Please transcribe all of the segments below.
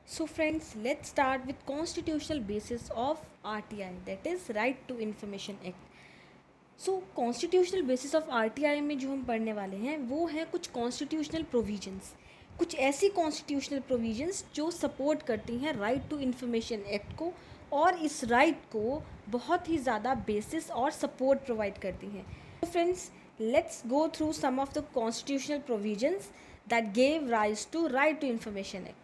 So friends, let's start with constitutional basis of RTI, that is Right to Information Act. So constitutional basis of RTI में जो हम पढ़ने वाले हैं वो है कुछ कॉन्स्टिट्यूशनल प्रोविजंस, कुछ ऐसी कॉन्स्टिट्यूशनल प्रोविजंस जो सपोर्ट करती हैं राइट टू इन्फॉर्मेशन एक्ट को और इस राइट को बहुत ही ज़्यादा बेसिस और सपोर्ट प्रोवाइड करती हैं. तो friends, let's go through some of the constitutional provisions that gave rise to right to information act.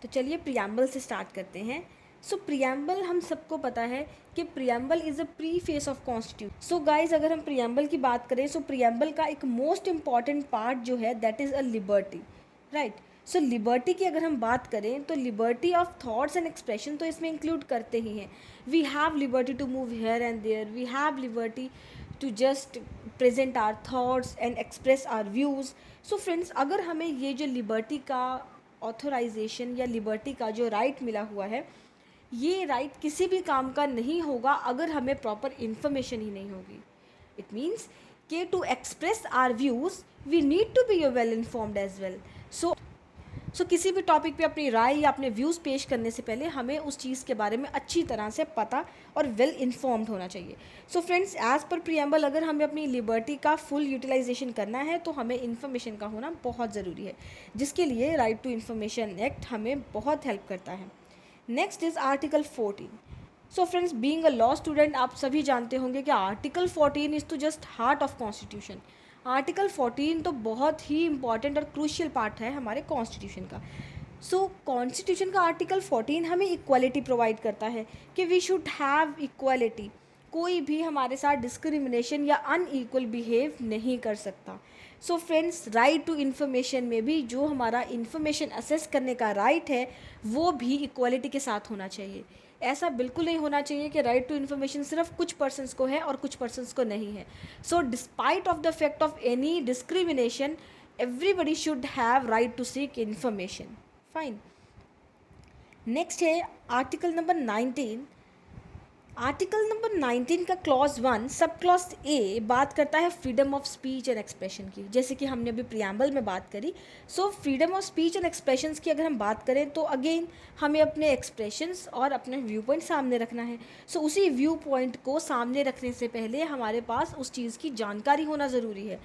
तो चलिए प्रियम्बल से स्टार्ट करते हैं. सो प्रियम्बल हम सबको पता है कि preamble is a pre face of constitution. So guys, अगर हम प्रियम्बल की बात करें सो प्रियम्बल का एक मोस्ट इम्पॉर्टेंट पार्ट जो है that is a liberty, right. So liberty की अगर हम बात करें तो liberty of thoughts and expression तो इसमें इंक्लूड करते ही हैं. We have liberty to move here and there, we have liberty to just present our thoughts and express our views. So friends, अगर हमें ये जो लिबर्टी का ऑथोराइजेशन या लिबर्टी का जो राइट मिला हुआ है, ये राइट किसी भी काम का नहीं होगा अगर हमें प्रॉपर इन्फॉर्मेशन ही नहीं होगी. इट मीन्स कि to express our views we need to be well informed as well. So किसी भी टॉपिक पे अपनी राय या अपने व्यूज़ पेश करने से पहले हमें उस चीज़ के बारे में अच्छी तरह से पता और वेल इन्फॉर्म्ड होना चाहिए. So friends, as per preamble अगर हमें अपनी लिबर्टी का फुल यूटिलाइजेशन करना है तो हमें इन्फॉर्मेशन का होना बहुत ज़रूरी है, जिसके लिए राइट टू इन्फॉर्मेशन एक्ट हमें बहुत हेल्प करता है. Next is article 14. So friends, being a law student आप सभी जानते होंगे कि आर्टिकल 14 इज़ तो just heart of constitution. Article 14 तो बहुत ही इंपॉर्टेंट और क्रूशियल पार्ट है हमारे कॉन्स्टिट्यूशन का. सो कॉन्स्टिट्यूशन का आर्टिकल 14 हमें इक्वालिटी प्रोवाइड करता है कि वी शुड हैव इक्वालिटी. कोई भी हमारे साथ डिस्क्रिमिनेशन या अनईक्वल बिहेव नहीं कर सकता. So friends, right to information में भी जो हमारा इन्फॉर्मेशन असेस करने का राइट है वो भी इक्वालिटी के साथ होना चाहिए. ऐसा बिल्कुल नहीं होना चाहिए कि राइट टू इन्फॉर्मेशन सिर्फ कुछ पर्सन्स को है और कुछ पर्सन्स को नहीं है. So despite of the fact of any discrimination everybody should have right to seek information. Fine. Next है आर्टिकल नंबर 19. आर्टिकल नंबर 19 का क्लॉज 1 सब क्लॉज ए बात करता है freedom of speech and expression की, जैसे कि हमने अभी प्रियम्बल में बात करी. So freedom of speech and expressions की अगर हम बात करें तो अगेन हमें अपने एक्सप्रेशंस और अपने व्यू पॉइंट सामने रखना है. सो उसी व्यू पॉइंट को सामने रखने से पहले हमारे पास उस चीज़ की जानकारी होना ज़रूरी है.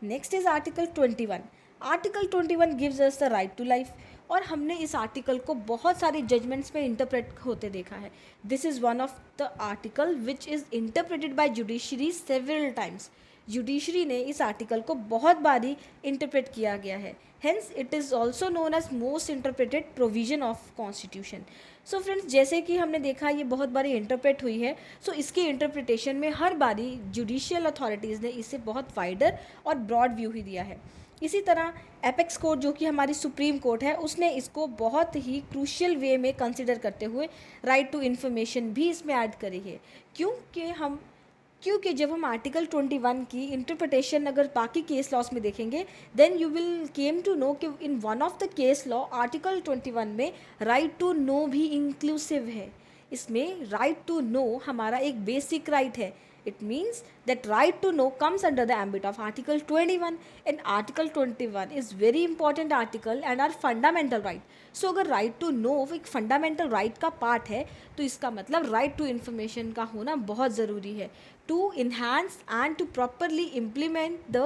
Next is article 21. Article 21 gives us the right to life, और हमने इस आर्टिकल को बहुत सारी जजमेंट्स में इंटरप्रेट होते देखा है. This is one of the article which is interpreted bye judiciary several times. Judiciary ने इस आर्टिकल को बहुत बारी इंटरप्रेट किया गया है. Hence it is also known as most interpreted provision of constitution. So friends, जैसे कि हमने देखा ये बहुत बारी इंटरप्रेट हुई है. सो इसके इंटरप्रिटेशन में हर बारी जुडिशियल अथॉरिटीज़ ने इसे बहुत वाइडर और ब्रॉड व्यू ही दिया है. इसी तरह एपेक्स कोर्ट जो कि हमारी सुप्रीम कोर्ट है उसने इसको बहुत ही क्रूशियल वे में कंसिडर करते हुए राइट टू इन्फॉर्मेशन भी इसमें ऐड करी है. क्योंकि जब हम आर्टिकल 21 की इंटरप्रिटेशन अगर बाकी केस लॉस में देखेंगे then you will came to know कि in one of the case law article 21 में राइट टू नो भी इंक्लूसिव है. इसमें राइट टू नो हमारा एक बेसिक राइट है. It means that right to know comes under the ambit of Article 21, and Article 21 is very important article and our fundamental right. So अगर right to know एक fundamental right का part है तो इसका मतलब right to information का होना बहुत ज़रूरी है to enhance and to properly implement the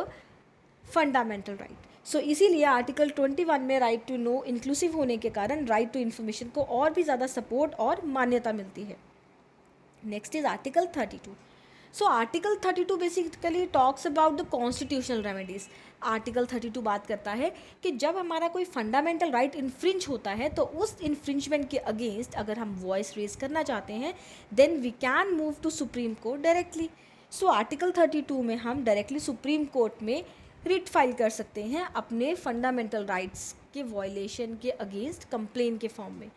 fundamental right. सो इसीलिए आर्टिकल 21 में राइट टू नो इंक्लूसिव होने के कारण राइट टू इन्फॉर्मेशन को और भी ज़्यादा सपोर्ट और मान्यता मिलती है. Next is article 32. So article 32 basically talks about the constitutional remedies. Article 32 बात करता है कि जब हमारा कोई फंडामेंटल राइट इन्फ्रिंज होता है तो उस इन्फ्रिंजमेंट के अगेंस्ट अगर हम वॉइस रेज करना चाहते हैं then we can move to supreme court directly. So article 32 में हम डायरेक्टली सुप्रीम कोर्ट में रिट फाइल कर सकते हैं अपने फंडामेंटल राइट्स के वॉयलेशन के अगेंस्ट कंप्लेन के फॉर्म में,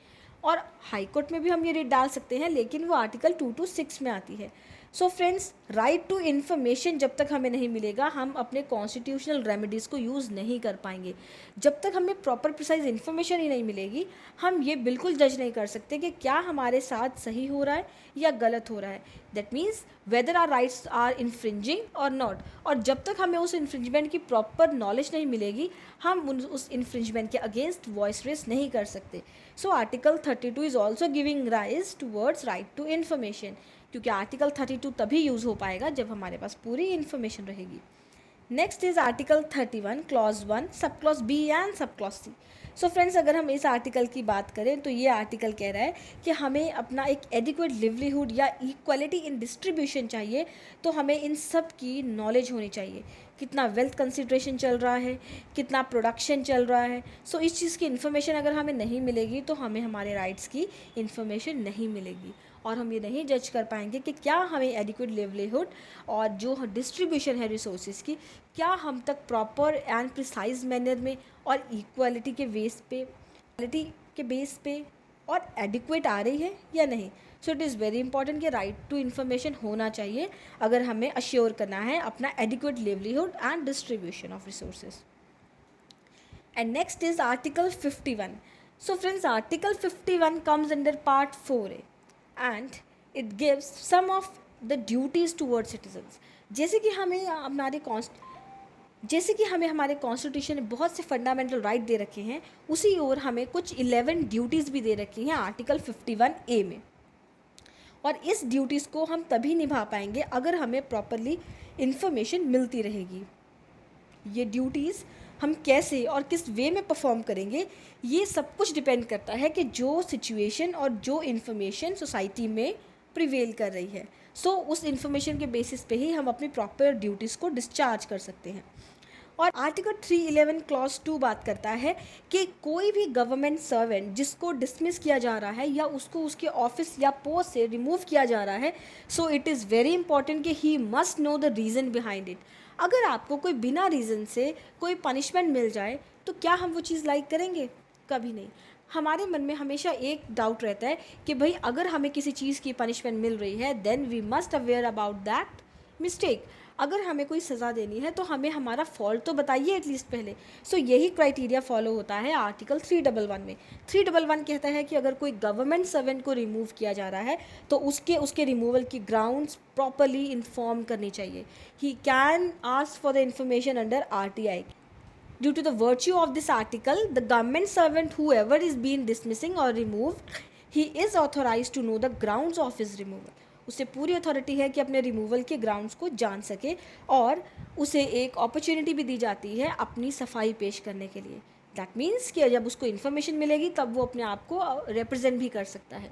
और हाई कोर्ट में भी हम ये रिट डाल सकते हैं लेकिन वो आर्टिकल 226 में आती है. So friends, right to information जब तक हमें नहीं मिलेगा, हम अपने कॉन्स्टिट्यूशनल रेमेडीज़ को यूज़ नहीं कर पाएंगे। जब तक हमें प्रॉपर प्रिसाइज इन्फॉर्मेशन ही नहीं मिलेगी, हम ये बिल्कुल जज नहीं कर सकते कि क्या हमारे साथ सही हो रहा है या गलत हो रहा है। That means whether our rights are infringing और नॉट। और जब तक हमें उस इन्फ्रिंजमेंट की प्रॉपर नॉलेज नहीं मिलेगी, हम उस इन्फ्रिंजमेंट के अगेंस्ट वॉइस रेस नहीं कर सकते। So article 32 is also giving rise towards right to information, क्योंकि आर्टिकल 32 तभी यूज़ हो पाएगा जब हमारे पास पूरी इन्फॉर्मेशन रहेगी। Next is article 31 clause 1 sub clause B and sub clause C. So friends, अगर हम इस आर्टिकल की बात करें तो ये आर्टिकल कह रहा है कि हमें अपना एक एडिक्वेट लिवलीहुड या इक्वलिटी इन डिस्ट्रीब्यूशन चाहिए, तो हमें इन सब की नॉलेज होनी चाहिए। कितना वेल्थ कंसिड्रेशन चल रहा है, कितना प्रोडक्शन चल रहा है। सो इस चीज़ की इन्फॉर्मेशन अगर हमें नहीं मिलेगी तो हमें हमारे राइट्स की इन्फॉर्मेशन नहीं मिलेगी, और हम ये नहीं जज कर पाएंगे कि क्या हमें एडिक्वेट लिवलीहुड और जो डिस्ट्रीब्यूशन है रिसोर्सेज की, क्या हम तक प्रॉपर एंड प्रिसाइज मैनर में और इक्वालिटी के बेस पे और एडिक्वेट आ रही है या नहीं। सो इट इज़ वेरी इंपॉर्टेंट कि राइट टू इन्फॉर्मेशन होना चाहिए अगर हमें अश्योर करना है अपना adequate livelihood and distribution of resources. And next is article 51। So friends, article 51 comes under part 4A and it gives some of the duties towards citizens। जैसे कि हमें हमारे कॉन्स्टिट्यूशन ने बहुत से फंडामेंटल राइट दे रखे हैं, उसी ओर हमें कुछ 11 ड्यूटीज़ भी दे रखी हैं आर्टिकल 51A में। और इस ड्यूटीज़ को हम तभी निभा पाएंगे अगर हमें प्रॉपरली इन्फॉर्मेशन मिलती रहेगी। ये ड्यूटीज़ हम कैसे और किस वे में परफॉर्म करेंगे, ये सब कुछ डिपेंड करता है कि जो सिचुएशन और जो इन्फॉर्मेशन सोसाइटी में प्रिवेल कर रही है। सो उस इन्फॉर्मेशन के बेसिस पे ही हम अपनी प्रॉपर ड्यूटीज़ को डिस्चार्ज कर सकते हैं। और आर्टिकल 311 क्लॉज 2 बात करता है कि कोई भी गवर्नमेंट सर्वेंट जिसको डिसमिस किया जा रहा है या उसको उसके ऑफिस या पोस्ट से रिमूव किया जा रहा है, so it is very important कि he must know the reason behind it. अगर आपको कोई बिना रीज़न से कोई पनिशमेंट मिल जाए तो क्या हम वो चीज़ लाइक करेंगे? कभी नहीं। हमारे मन में हमेशा एक डाउट रहता है कि भाई अगर हमें किसी चीज़ की पनिशमेंट मिल रही है then we must aware about that mistake. अगर हमें कोई सज़ा देनी है तो हमें हमारा फॉल्ट तो बताइए एटलीस्ट पहले। सो यही क्राइटेरिया फॉलो होता है आर्टिकल 311 में। 311 कहता है कि अगर कोई गवर्नमेंट सर्वेंट को रिमूव किया जा रहा है तो उसके रिमूवल की ग्राउंड्स प्रॉपरली इन्फॉर्म करनी चाहिए। He can ask for the information under RTI। Due to the virtue of this article, the government servant whoever is being dismissing or removed, he is authorized to know the grounds of his removal। उसे पूरी authority है कि अपने removal के grounds को जान सके, और उसे एक अपॉर्चुनिटी भी दी जाती है अपनी सफाई पेश करने के लिए। दैट मीन्स कि जब उसको इन्फॉर्मेशन मिलेगी तब वो अपने आप को रिप्रेजेंट भी कर सकता है।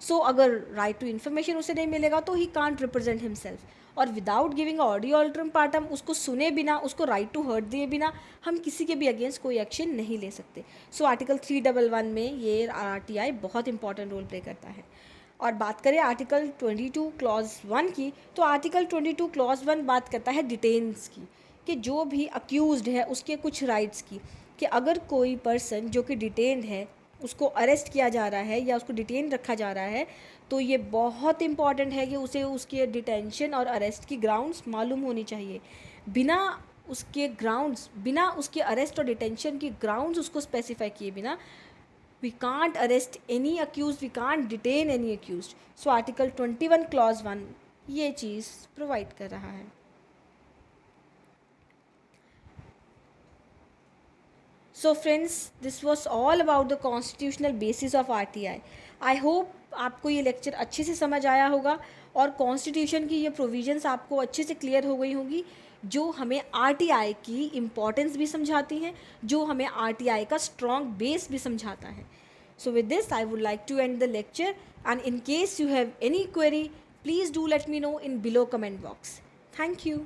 सो अगर राइट टू इन्फॉर्मेशन उसे नहीं मिलेगा तो ही कांट रिप्रेजेंट हिमसेल्फ, और विदाउट गिविंग ऑडियो अल्टरम पार्टम, उसको सुने बिना, उसको राइट टू हर्ट दिए बिना हम किसी के भी अगेंस्ट कोई एक्शन नहीं ले सकते। सो आर्टिकल 311 में ये RTI बहुत इंपॉर्टेंट रोल प्ले करता है। और बात करें आर्टिकल 22 क्लॉज 1 की, तो आर्टिकल 22 क्लॉज 1 बात करता है डिटेन्स की, कि जो भी अक्यूज्ड है उसके कुछ राइट्स की, कि अगर कोई पर्सन जो कि डिटेन्ड है उसको अरेस्ट किया जा रहा है या उसको डिटेन रखा जा रहा है, तो ये बहुत इंपॉर्टेंट है कि उसे उसके डिटेंशन और अरेस्ट की ग्राउंड्स मालूम होनी चाहिए। बिना उसके अरेस्ट और डिटेंशन की ग्राउंड्स उसको स्पेसिफाई किए बिना we can't arrest any accused, we can't detain any accused. So article 21 clause 1 ये चीज़ प्रोवाइड कर रहा है। So friends, this was all about the constitutional basis of RTI। I hope आपको ये लेक्चर अच्छे से समझ आया होगा और कॉन्स्टिट्यूशन की ये प्रोविजंस आपको अच्छे से क्लियर हो गई होंगी, जो हमें RTI की इम्पॉर्टेंस भी समझाती हैं, जो हमें RTI का स्ट्रॉन्ग बेस भी समझाता है। So with this I would like to end the lecture, and in case you have any query please do let me know in below comment box. Thank you.